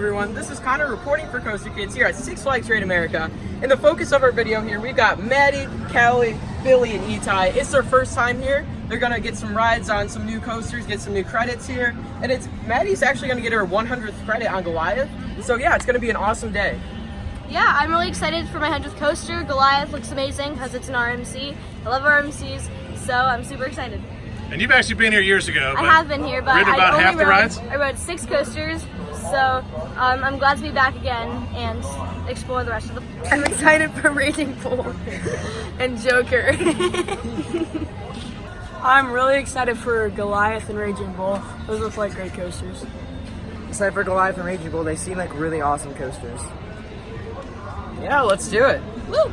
everyone, this is Connor reporting for Koaster Kids here at Six Flags Great America. In the focus of our video here, we've got Maddy, Callie, Billy, and Itai. It's their first time here. They're gonna get some rides on some new coasters, get some new credits here. And Maddy's actually gonna get her 100th credit on Goliath. So yeah, it's gonna be an awesome day. Yeah, I'm really excited for my 100th coaster. Goliath looks amazing because it's an RMC. I love RMCs, so I'm super excited. And you've actually been here years ago. I have been here, but I rode 6 coasters, so I'm glad to be back again and explore the rest of the. I'm excited for Raging Bull and Joker. I'm really excited for Goliath and Raging Bull. Those look like great coasters. Excited for Goliath and Raging Bull. They seem like really awesome coasters. Yeah, let's do it. Woo!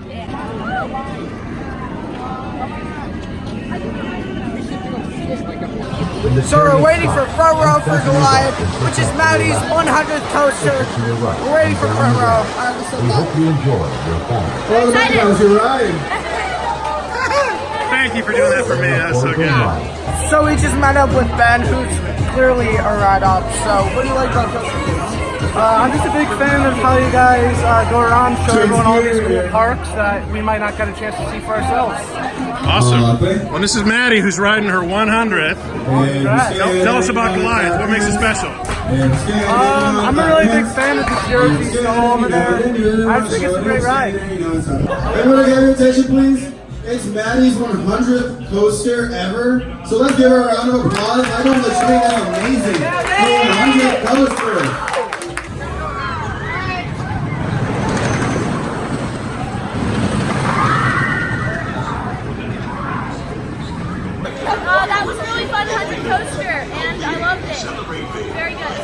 So we're waiting for front row for Goliath, which is Maddy's 100th coaster. We're waiting for front row. We hope you enjoy your fun. I'm excited. How's your ride? Thank you for doing that for me. That's so good. So we just met up with Ben, who's clearly a ride up. So what do you like about Koaster Kids? I'm just a big fan of how you guys go around, show everyone all these cool parks that we might not get a chance to see for ourselves. Awesome. Well, this is Maddy, who's riding her 100th. Tell us about Goliath. What makes it special? I'm a really big fan of the Jersey Snow over there. I just think it's a great ride. Everyone get your attention, please. It's Maddy's 100th coaster ever. So let's give her a round of applause. I know the train is amazing. 100th coaster. That was a really fun 100 coaster, and I loved it. Very good.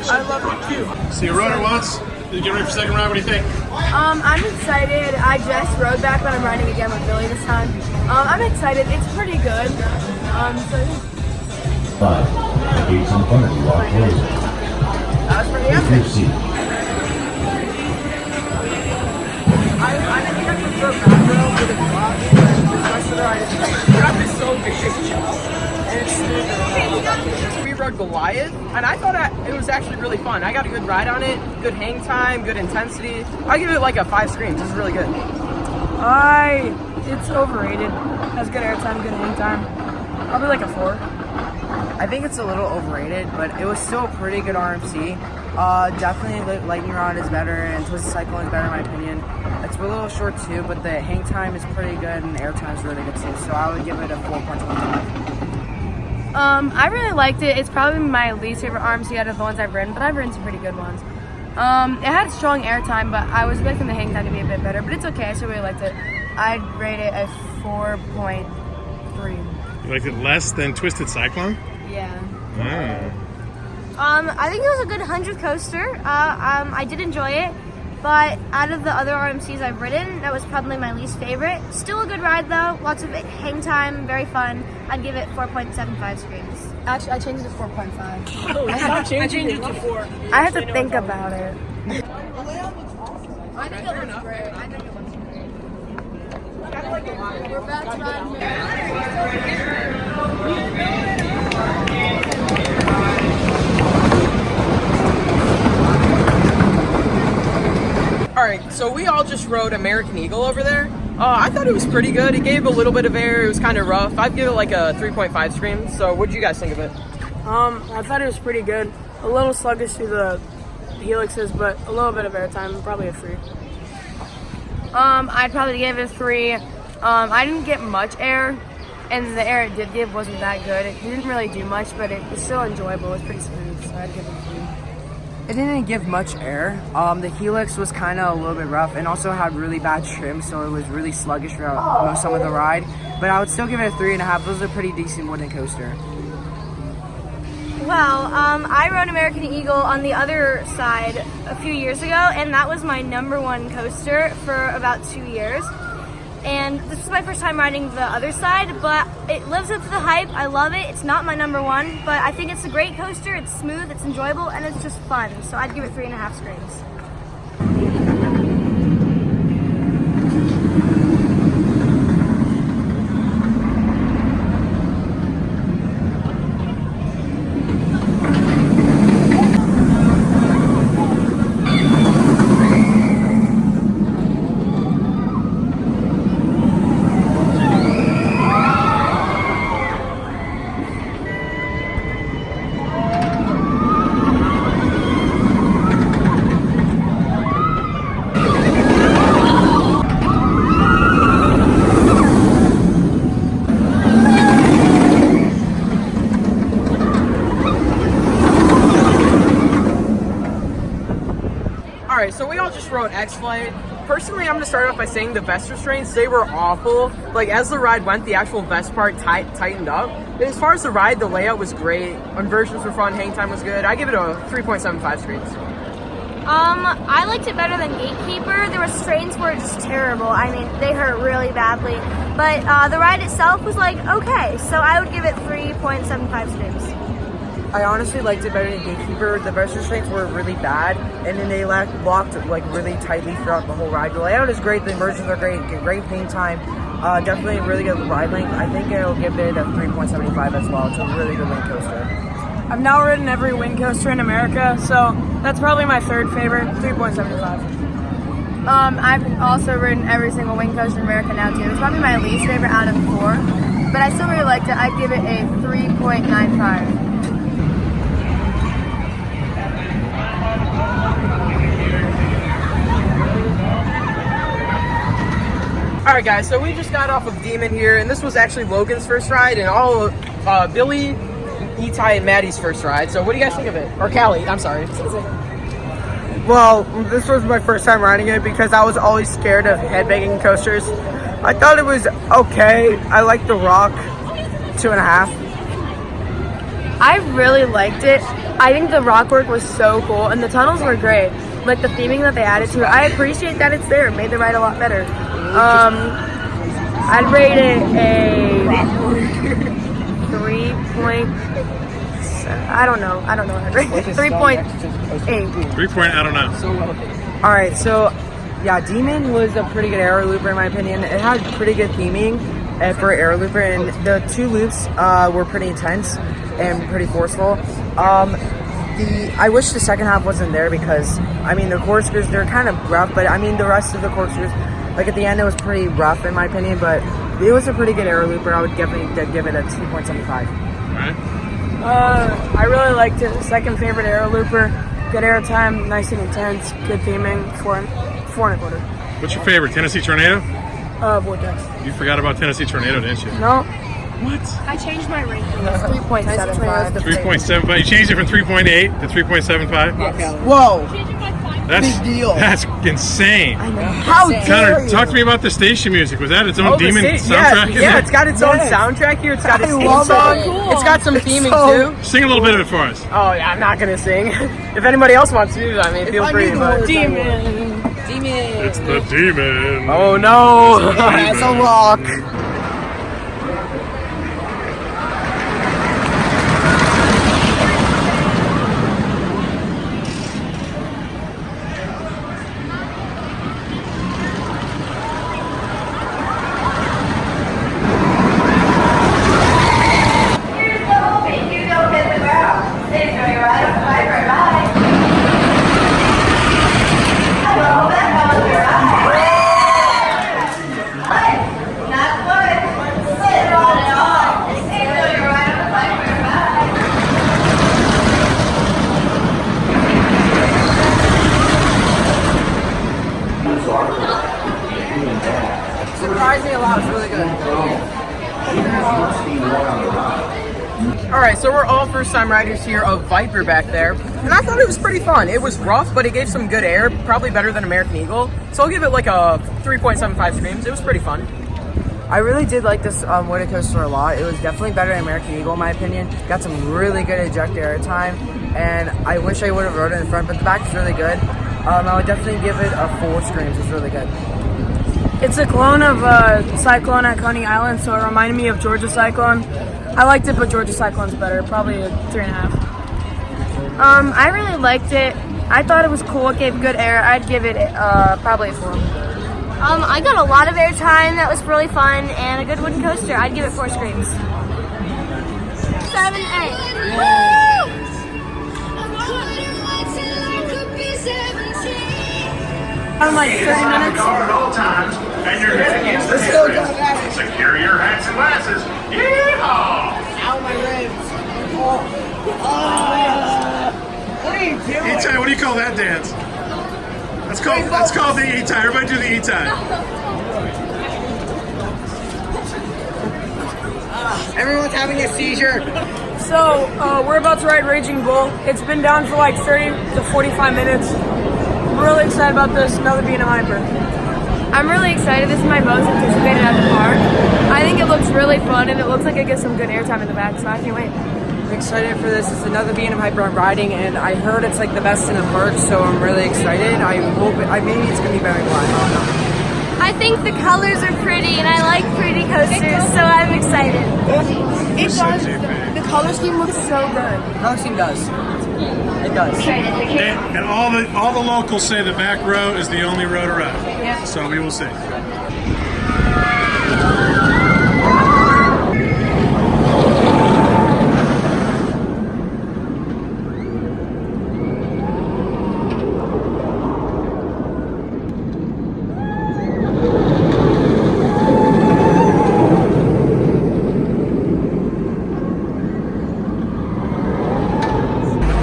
I love it too. So you rode her once. Did you get ready for second ride? What do you think? I'm excited. I just rode back, but I'm riding again with Billy this time. I'm excited. It's pretty good. So 5. Gates in front of you are closed. That was pretty Take epic. your seat. I think I prefer back row to the front, but the rest of the ride is so big. And it's smoother. We rode Goliath, and I thought it was actually really fun. I got a good ride on it, good hang time, good intensity. I'll give it like a 5 screens. It's really good. it's overrated. Has good airtime, good hang time. Probably like a 4. I think it's a little overrated, but it was still a pretty good RMC. Definitely Lightning Rod is better and Twisted Cyclone is better in my opinion. It's a little short too, but the hang time is pretty good and air time is really good too. So I would give it a 4.25. I really liked it. It's probably my least favorite RMC out of the ones I've ridden, but I've ridden some pretty good ones. It had strong airtime, but I was expecting the hang time to be a bit better, but it's okay. I still really liked it. I'd rate it a 4.3. You liked it less than Twisted Cyclone? Yeah. I think it was a good 100th coaster. I did enjoy it, but out of the other RMCs I've ridden, that was probably my least favorite. Still a good ride though, lots of hang time, very fun. I'd give it 4.75 screens. Actually, I changed it to 4.5. I changed it to 4. I had to think about it. I think it looks great. We're about to ride. Alright, so we all just rode American Eagle over there. I thought it was pretty good. It gave a little bit of air. It was kind of rough. I'd give it like a 3.5 screen. So what did you guys think of it? I thought it was pretty good. A little sluggish through the helixes, but a little bit of airtime, probably a 3. I'd probably give it a 3. I didn't get much air, and the air it did give wasn't that good. It didn't really do much, but it was still enjoyable. It was pretty smooth, so I'd give it a 3. It didn't give much air. The helix was kind of a little bit rough and also had really bad trim, so it was really sluggish throughout some of the ride. But I would still give it a 3.5. Those are a pretty decent wooden coaster. Well, I rode American Eagle on the other side a few years ago, and that was my #1 coaster for about 2 years. And this is my first time riding the other side, but it lives up to the hype. I love it. It's not my #1, but I think it's a great coaster. It's smooth, it's enjoyable, and it's just fun. So I'd give it 3.5 screens. about X-Flight. Personally, I'm going to start off by saying the vest restraints, they were awful. Like, as the ride went, the actual vest part tightened up. And as far as the ride, the layout was great. Inversions were fun, hang time was good. I give it a 3.75 screens. I liked it better than Gatekeeper. The restraints were just terrible. I mean, they hurt really badly. But the ride itself was like, okay. So I would give it 3.75 screens. I honestly liked it better than Gatekeeper. The vest restraints were really bad, and then they blocked like really tightly throughout the whole ride. The layout is great, the inversions are great paint time, definitely a really good ride length. I think I'll give it a 3.75 as well. It's a really good wind coaster. I've now ridden every wind coaster in America, so that's probably my third favorite, 3.75. I've also ridden every single wind coaster in America now too. It's probably my least favorite out of the 4, but I still really liked it. I'd give it a 3.95. Alright guys, so we just got off of Demon here, and this was actually Logan's first ride, and all of Billy, Itai, and Maddy's first ride. So what do you guys think of it? Or Callie, I'm sorry. Well, this was my first time riding it because I was always scared of headbanging coasters. I thought it was okay. I liked the Rock 2.5. I really liked it. I think the rock work was so cool, and the tunnels were great. Like the theming that they added to it, I appreciate that it's there. It made the ride a lot better. I'd rate it a 3. I don't know. I'd rate it 3.8. 3 point, I don't know. All right, so yeah, Demon was a pretty good air looper in my opinion. It had pretty good theming for air looper, and the 2 loops were pretty intense and pretty forceful. I wish the second half wasn't there because, I mean, the corkscrews, they're kind of rough, but I mean, the rest of the corkscrews, like at the end, it was pretty rough in my opinion, but it was a pretty good air looper. I would definitely give it a 2.75. Alright. I really liked it. Second favorite air looper. Good air time, nice and intense, good theming, 4.25. What's your favorite, Tennessee Tornado? Vortex. You forgot about Tennessee Tornado, didn't you? No. What? I changed my ranking. 3.75. 3.75. You changed it from 3.8 to 3.75? Whoa! That's big deal. That's insane. How dare Connor, you? talk to me about the station music. Was that its own Demon soundtrack? Yeah, it's got its own soundtrack here. It's got its theme song. It's got some theming too. Sing a little bit of it for us. Oh yeah, I'm not gonna sing. If anybody else wants to do that, I mean, feel free. But Demon. It's the Demon. oh no, That's a rock. surprised me a lot. It's really good. Alright, so we're all first-time riders here of Viper back there, and I thought it was pretty fun. It was rough, but it gave some good air, probably better than American Eagle, so I'll give it like a 3.75 screams. It was pretty fun. I really did like this roller coaster a lot. It was definitely better than American Eagle in my opinion. Got some really good eject air time, and I wish I would have rode it in front, but the back is really good. I would definitely give it a 4 screams. It's really good. It's a clone of Cyclone at Coney Island, so it reminded me of Georgia Cyclone. I liked it, but Georgia Cyclone's better. Probably a 3.5. I really liked it. I thought it was cool. It gave good air. I'd give it probably a 4. I got a lot of air time. That was really fun, and a good wooden coaster. I'd give it 4 screams. 7, 8. Woo! I'm like 30 minutes. At all times, and your head against the headrest. Secure your hats and glasses. Yeehaw! Ow, my ribs. What are you doing? Itai, what do you call that dance? That's called the Itai. Everybody do the Itai. Everyone's having a seizure. So we're about to ride Raging Bull. It's been down for like 30 to 45 minutes. I'm really excited about this, another B&M Hyper. I'm really excited. This is my most anticipated at the park. I think it looks really fun, and it looks like it gets some good airtime in the back, so I can't wait. I'm excited for this. It's another B&M Hyper I'm riding, and I heard it's like the best in the park, so I'm really excited. I hope maybe it's gonna be very fun. I don't know. I think the colors are pretty, and I like pretty coasters, so I'm excited. It does. The color scheme looks so good. Color scheme does. It does. And all the locals say the back row is the only row to ride. Yep. So we will see.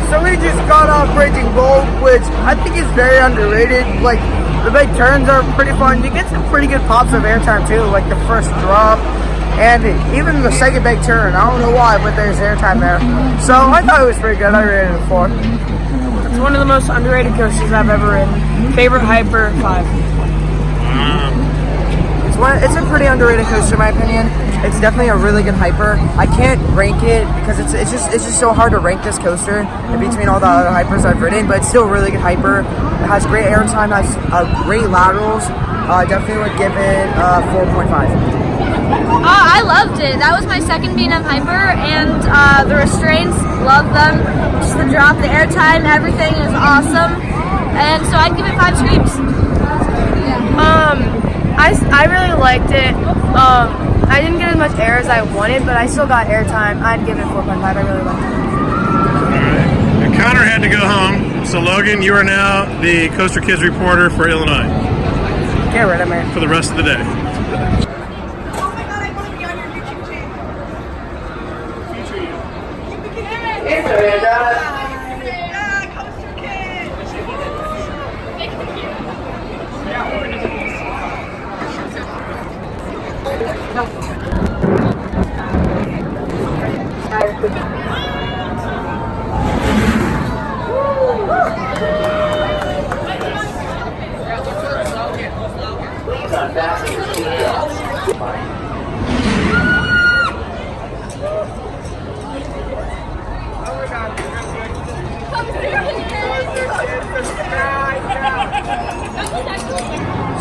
So we just got off Raging Bull, which I think is very underrated. Like, the big turns are pretty fun. You get some pretty good pops of airtime too, like the first drop, and even the second big turn. I don't know why, but there's airtime there. So I thought it was pretty good. I rated it 4. It's one of the most underrated coasters I've ever ridden. Favorite Hyper, 5. It's a pretty underrated coaster in my opinion. It's definitely a really good hyper. I can't rank it because it's just so hard to rank this coaster in between all the other hypers I've ridden, but it's still a really good hyper. It has great airtime, has great laterals. Definitely would give it 4.5. I loved it. That was my second B&M Hyper, and the restraints, love them. Just the drop, the airtime, everything is awesome. And so I'd give it 5 screams. I really liked it. I didn't get as much air as I wanted, but I still got airtime. I'd give it 4.5. I really liked it. Alright. And Connor had to go home. So Logan, you are now the Koaster Kids reporter for Illinois. Get rid of me. For the rest of the day. Oh my god, I want to be on your YouTube channel. Hey, Miranda. Yeah, Koaster Kids.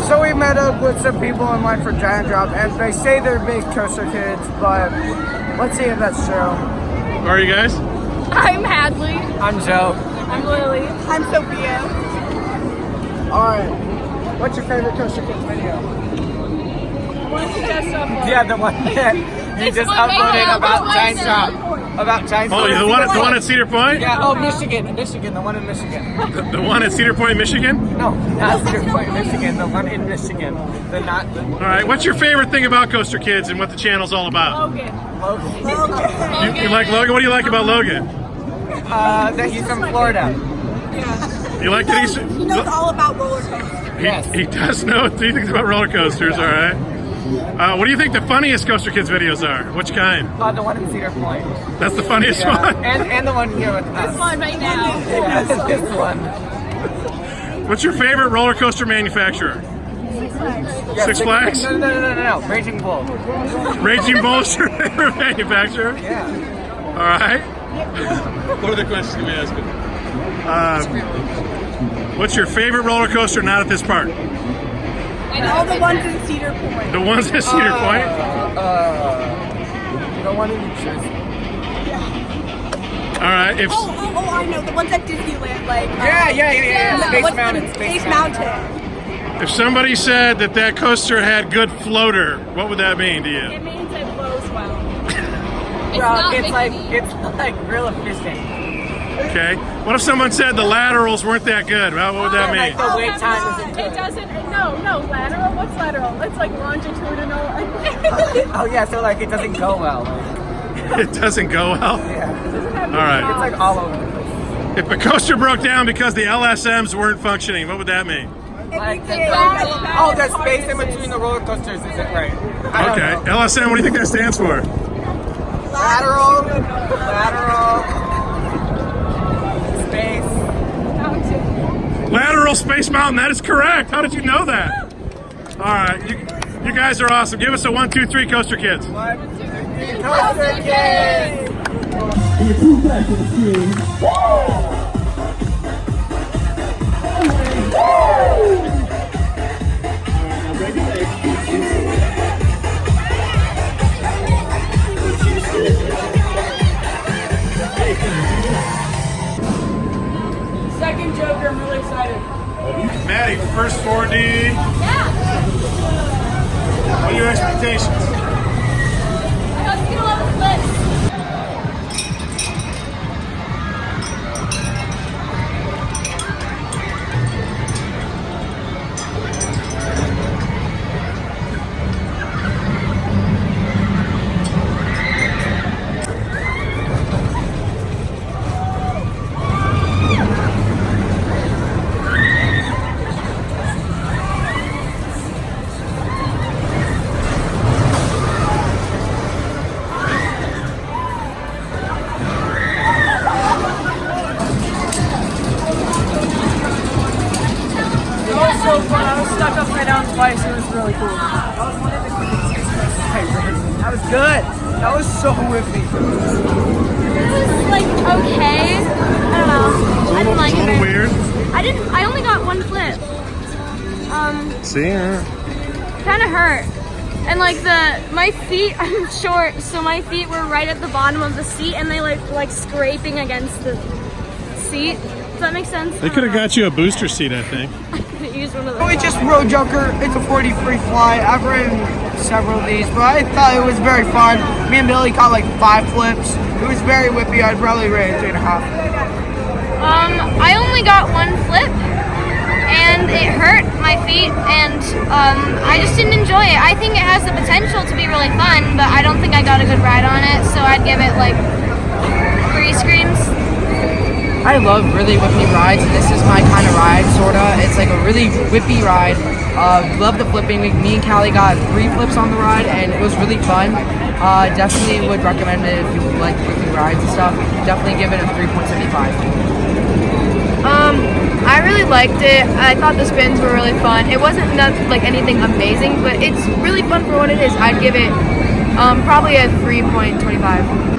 So we met up with some people in line for Giant Drop, and they say they're big Koaster Kids, but let's see if that's true. Who are you guys? I'm Hadley. I'm Joe. I'm Lily. I'm Sophia. Alright, what's your favorite Koaster Kids video? Yeah, the one that you just uploaded about Giant Drop. About Giant Drop. Oh, the one at Cedar Point? Yeah, oh, Michigan, the one in Michigan. The one at Cedar Point, Michigan? No, not Cedar Point, Michigan, the one in Michigan. Alright, what's your favorite thing about Koaster Kids and what the channel's all about? Logan. You like Logan? What do you like about Logan? That he's from Florida. You like that he's... He knows all about roller coasters. He does know things about roller coasters, alright. What do you think the funniest Koaster Kids videos are? Which kind? The one in Cedar Point. That's the funniest one? And the one here with us. This one right now. Yeah, this one. What's your favorite roller coaster manufacturer? Yeah, Six Flags? No. Raging Bull. Raging Bull's your favorite manufacturer? Yeah. Alright. What other questions can we ask him? What's your favorite roller coaster not at this park? All the ones in Cedar Point. The ones at Cedar Point? The one in New Jersey. Alright, if... Oh, I know. The ones at Disneyland, like... Yeah. Space Mountain. Space Mountain. If somebody said that coaster had good floater, what would that mean to you? It means it flows well. It's like real efficient. Okay. What if someone said the laterals weren't that good? Well, what would that mean? The wait time isn't good. It doesn't. No, lateral. What's lateral? It's like longitudinal. Oh yeah, so like it doesn't go well. It doesn't go well? Yeah. Alright. It's like all over the place. If a coaster broke down because the LSMs weren't functioning, what would that mean? Like the space in between the roller coasters isn't right. Okay. LSM, what do you think that stands for? Lateral. Space. Lateral Space Mountain, that is correct. How did you know that? All right, you guys are awesome. Give us a 1, 2, 3, Koaster Kids. Koaster Kids! And your two back to the screen. Second Joker, I'm really excited. Maddy, first 4D. Yeah. What are your expectations? I got to get a lot of flips. So fun. I was stuck upside down twice. It was really cool. That was one of the quickest things I ran. That was good. That was so whippy. It was like okay. I don't know. I didn't like It's a it. little weird. I only got one flip. See? Kind of hurt. And like my feet, I'm short, so my feet were right at the bottom of the seat, and they like scraping against the seat. Does that make sense? They could have got you a booster seat, I think. Use one of We those. just rode Joker. It's a 40 free fly. I've ridden several of these, but I thought it was very fun. Me and Billy caught like 5 flips. It was very whippy. I'd probably rate it 3.5. I only got one flip, and it hurt my feet, and I just didn't enjoy it. I think it has the potential to be really fun, but I don't think I got a good ride on it, so I'd give it like 3 screams. I love really whippy rides, and this is my kind of ride, sorta. It's like a really whippy ride. Love the flipping. Me and Callie got 3 flips on the ride, and it was really fun. Definitely would recommend it if you like whippy rides and stuff. Definitely give it a 3.75. I really liked it. I thought the spins were really fun. It wasn't like anything amazing, but it's really fun for what it is. I'd give it probably a 3.25.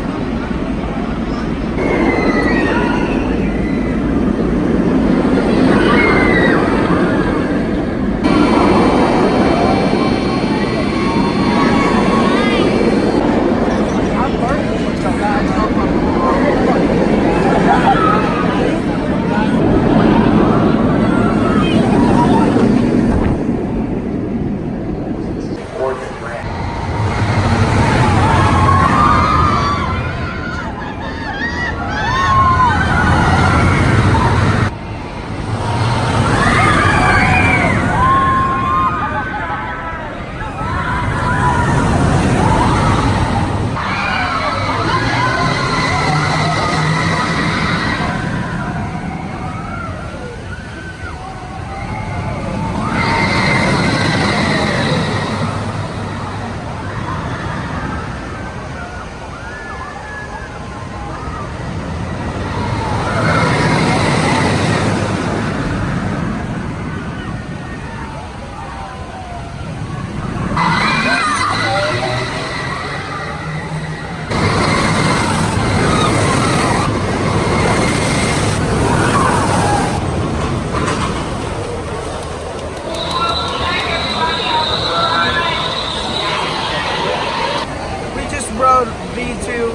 V2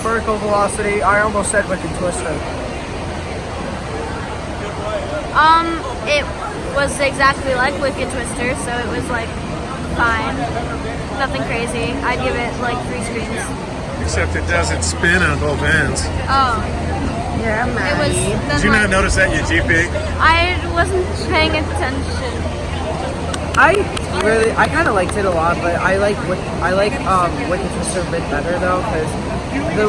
vertical velocity. I almost said wicked twister. It was exactly like Wicked Twister, so it was like fine. Nothing crazy. I'd give it like 3 screens. Except it doesn't spin on both ends. Oh. Yeah, It was then Did you not like, notice that, you GP? I wasn't paying attention. I kind of liked it a lot, but I like Wicked Twister a bit better though, because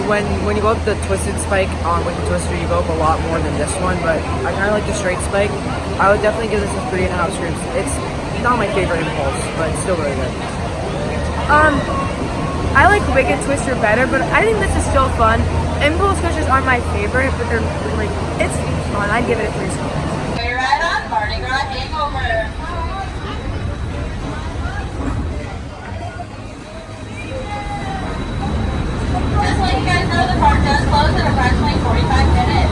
when you go up the twisted spike on Wicked Twister, you go up a lot more than this one. But I kind of like the straight spike. I would definitely give this a 3.5 screens. It's not my favorite impulse, but it's still really good. I like Wicked Twister better, but I think this is still fun. Impulse switches aren't my favorite, but they're like, it's fun. I'd give it a 3 screens. Are you ready? Just let you guys know the park does close in approximately 45 minutes.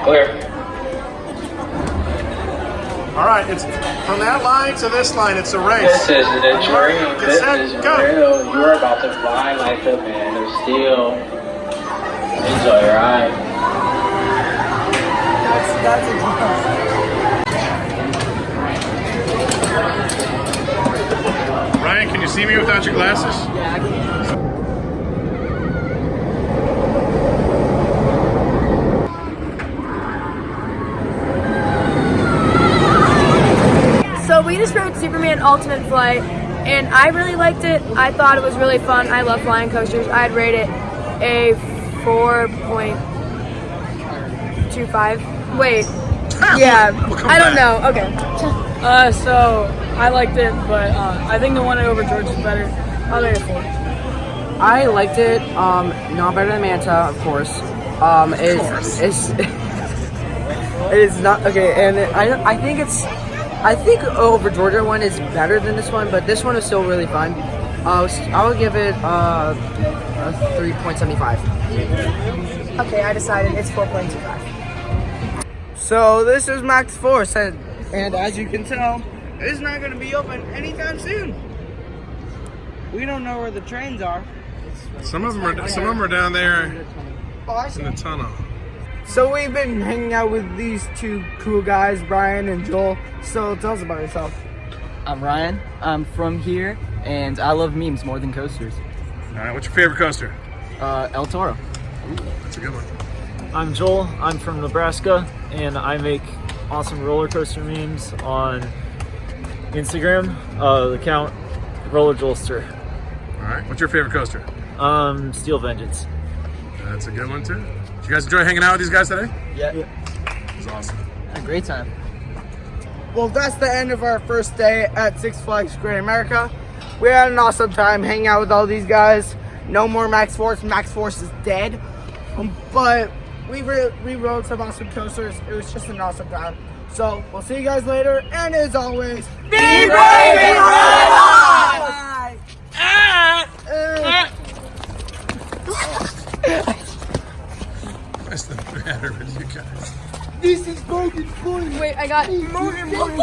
Clear. All right, it's from that line to this line. It's a race. This is the dream. This Set, is go. real. You're about to fly like the man of steel. Enjoy your ride. That's a Ryan, can you see me without your glasses? Yeah, I can. So we just rode Superman Ultimate Flight, and I really liked it. I thought it was really fun. I love flying coasters. I'd rate it a 4.25. Wait, yeah, I don't know. Okay. So I liked it, but I think the one over George is better. I'll rate it 4. I liked it. Not better than Manta, of course. It's it is not okay, and I think over Georgia one is better than this one, but this one is still really fun. I would give it a 3.75. Okay, I decided it's 4.25. So this is Max Force, and as you can tell, it's not going to be open anytime soon. We don't know where the trains are. Some of them are down there in the tunnel. So we've been hanging out with these two cool guys, Brian and Joel. So tell us about yourself. I'm Ryan. I'm from here, and I love memes more than coasters. All right, what's your favorite coaster? El Toro. Ooh, that's a good one. I'm Joel. I'm from Nebraska, and I make awesome roller coaster memes on Instagram. The account Roller Joelster. All right, what's your favorite coaster? Steel Vengeance. That's a good one too. Did you guys enjoy hanging out with these guys today? Yeah. It was awesome. Had a great time. Well, that's the end of our first day at Six Flags Great America. We had an awesome time hanging out with all these guys. No more Max Force. Max Force is dead. But we rode some awesome coasters. It was just an awesome time. So we'll see you guys later. And as always, be brave and ride on! What's the matter with you guys? This is Morgan Boy. Wait, I got Morgan Boy.